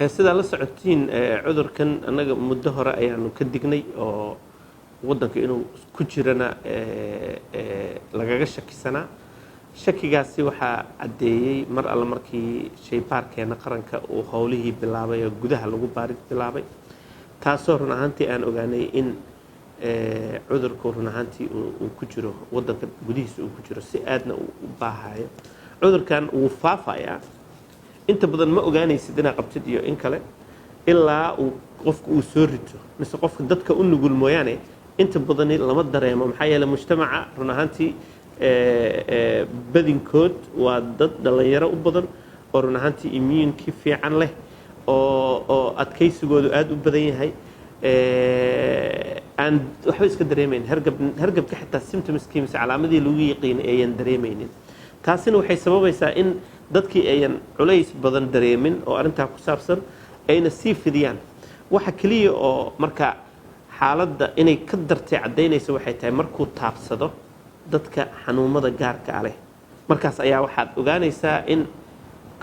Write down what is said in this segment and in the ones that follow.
sida la socotiin cudurkan anaga muddo hore ayaanu ka dignay oo wadanka inuu ku jirana lagaga shakisanaa shakigaasi waxaa cadeeyay mar alla markii shaybaarkeena qaranka uu howlihii bilaabay oo gudaha lagu baarid bilaabay taasoo run ahaantii aan ogaanay in cudurku run ahaantii uu ku jiro wadanka gudihiisa uu ku jiro si aadna u baahayo cudurkan uu faafayaa inta badan ma ogaanaysid inaad qabtid iyo in kale ilaa uu qofku uu soo rito mise qofka dadka u nugul mooyaane inta badan lama dareemo maxaa yeelay mujtamaca run ahaantii badinkood waa dad dhalinyaro u badan oo run ahaantii immuunki fiican leh oo adkaysigoodu aad u badan yahay aan waxba iska dareemayn hargabka xitaa symptomskii mise calaamadii lagu yaqiinay ayaan dareemaynin taasina waxay sababaysaa in dadkii ayan culays badan dareemin oo arrintaa ku saabsan ayna sii fidiyaan waxa kaliya oo marka xaaladda inay ka dartay cadaynayso waxay tahay markuu taabsado dadka xanuumada gaarka ah leh markaas ayaa waxaad ogaanaysaa in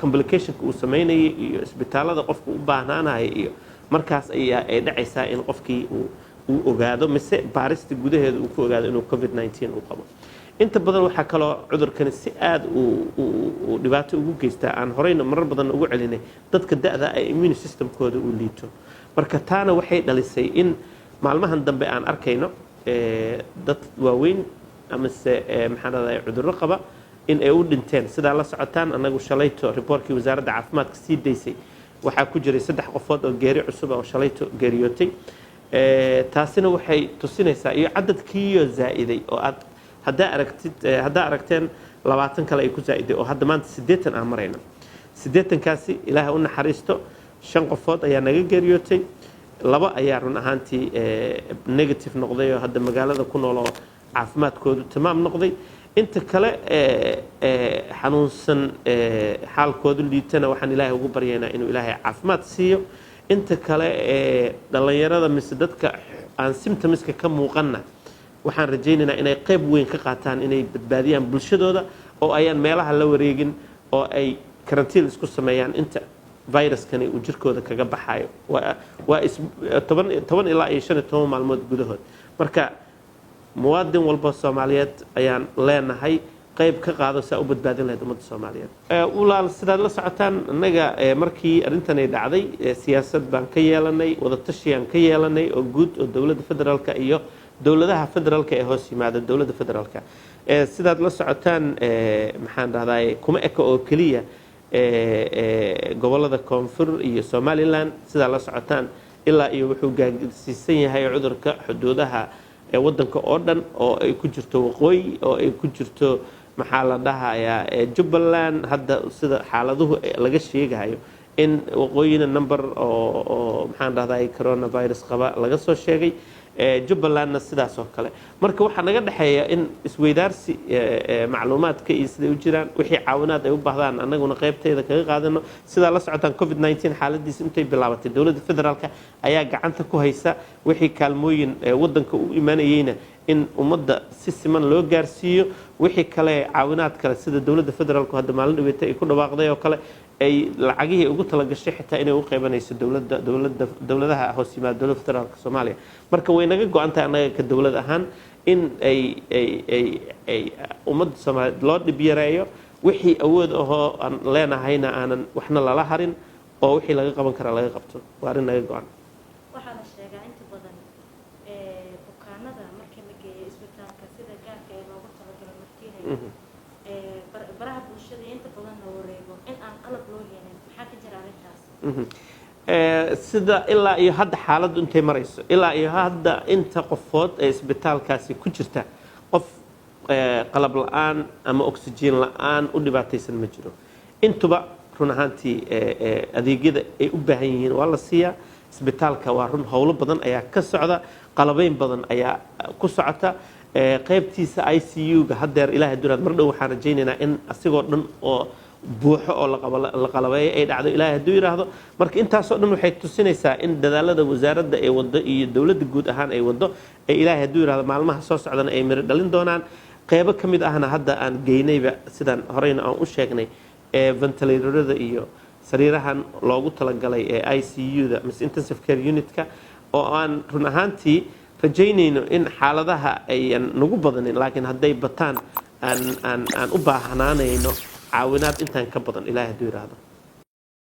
complicationka uu sameynayay iyo isbitaalada qofku u baahnaanayo iyo markaas ayaa ay dhacaysaa in qofkii uu ogaado mise baarista gudaheeda uu ku ogaado inuu covid-19 uu qabo inta badan waxaa kaloo cudurkani si aad uu dhibaato ugu geystaa aan horeyna marar badan ugu celinay dadka da'da ay immune systemkooda uu liito marka taana waxay dhalisay in maalmahan dambe aan arkayno dad waaweyn amase maxaan raday cudurro qaba in ay u dhinteen sidaa la socotaan anagu shalayto reportkii wasaaradda caafimaadka sii daysay waxaa ku jiray 3 qofood oo geeri cusub oo shalayto geeriyootay taasina waxay tusinaysaa iyo cadadkiiyo zaa'iday oo aad haddaa aragteen 20 kale ay ku zaa'iday oo hadda maanta 80 aan marayno 80kaasi ilaahay u naxariisto 5 qofood ayaa naga geeriyootay 2 ayaa run ahaantii negative noqday oo hadda magaalada ku nool oo caafimaadkoodu tamaam noqday inta kale xanuunsan xaalkoodu liitana waxaan ilaahay ugu baryaynaa inuu ilaahay caafimaad siiyo inta kale dhalinyarada mise dadka aan symptomska ka muuqanna waxaan rajaynaynaa inay qayb weyn ka qaataan inay badbaadiyaan bulshadooda oo ayaan meelaha la wareegin oo ay karantiin isku sameeyaan inta viruskani uu jirkooda kaga baxayo waa 10 ilaa 15 maalmood gudahood marka muwaadin walba Soomaaliyeed ayaan leenahay qayb ka qaado si u badbaadin lahayd ummadda Soomaaliyeed walaal sidaad la socotaan anaga markii arrintan ay dhacday siyaasad baan ka yeelanay wada tashi aan ka yeelanay oo guud oo dawladda federaalka iyo dawladaha federaalka ee hoos yimaada dawladda federaalka sidaad la socotaan maxaan rahday kuma eka oo kaliya gobolada koonfur iyo Somaliland sidaa la socotaan ilaa iyo wuxuu gaarsiisan yahay cudurka xuduudaha wadanka oo dhan oo ay ku jirto waqooyi oo ay ku jirto maxaa la dhahayaa Jubbaland hadda sida xaaladuhu laga sheegayo in waqooyina number oo maxaan rahday coronavirus qaba laga soo sheegay Jubbalandna sidaas oo kale marka waxa naga dhaxeeya in isweydaarsi macluumaadka iyo sida u jiraan wixii caawinaad ay u baahdaan anaguna qaybteeda kaga qaadano sida la socotaan covid-19 xaaladiisa intay bilaabatay dawladda federaalka ayaa gacanta ku haysa wixii kaalmooyin wadanka u imaanayayna in ummadda si siman loo gaarsiiyo wixii kale caawinaad kale sida dawladda federaalku hadda maalin dhaweeyay ay ku dhawaaqday oo kale ay lacagihii ugu tala gashay xitaa inay u qeybanayso dawladaha hoos yimaada dawladda federaalka Soomaaliya marka way naga go'antahay anaga ka dawlad ahaan in ay ummadda Soomaaliyeed loo dhib yareeyo wixii awood ahoo aan leenahayna aanan waxna lala harin oo wixii laga qaban kara laga qabto waa arrin naga go'an waxaa la sheegaa inta badan bukaanada marka la geeyo isbitaalka sida gaarka ee loogu talagalay martiinaya baraha bulshada inta badan la wareego in aan qalab loo helin maxaa ka jira arrintaas sida ilaa iyo hadda xaaladdu intay marayso ilaa iyo hadda inta qofood ee isbitaalkaasi ku jirta qof qalab la'aan ama oxygen la'aan u dhibaataysan ma jiro intuba run ahaantii adeegyada ay u baahan yihiin waa la siiyaa isbitaalka waa run howlo badan ayaa ka socda qalabayn badan ayaa ku socota qaybtiisa ICU-ga hadeer ilaahay duraad mar dhow waxaan rajaynaynaa in asigoo dhan oo buuxo oo la qalabeeyo ay dhacdo ilaahay hadduu yiraahdo marka intaasoo dhan waxay tusinaysaa in dadaalada wasaaradda ay wado iyo dawladda guud ahaan ay wado ee ilaahay hadduu yiraahdo maalmaha soo socdana ay miro dhalin doonaan qaybo ka mid ahna hadda aan geynayba sidaan horeyna aan u sheegnay ventilatorada iyo sariirahan loogu talagalay ee ICU-da mise intensive care unit-ka oo aan run ahaantii rajaynayno in xaaladaha ayan nagu badanin laakiin hadday bataan aan u baahnaanayno caawinaad intaan ka badan ilaahay hadduu yidhaahdo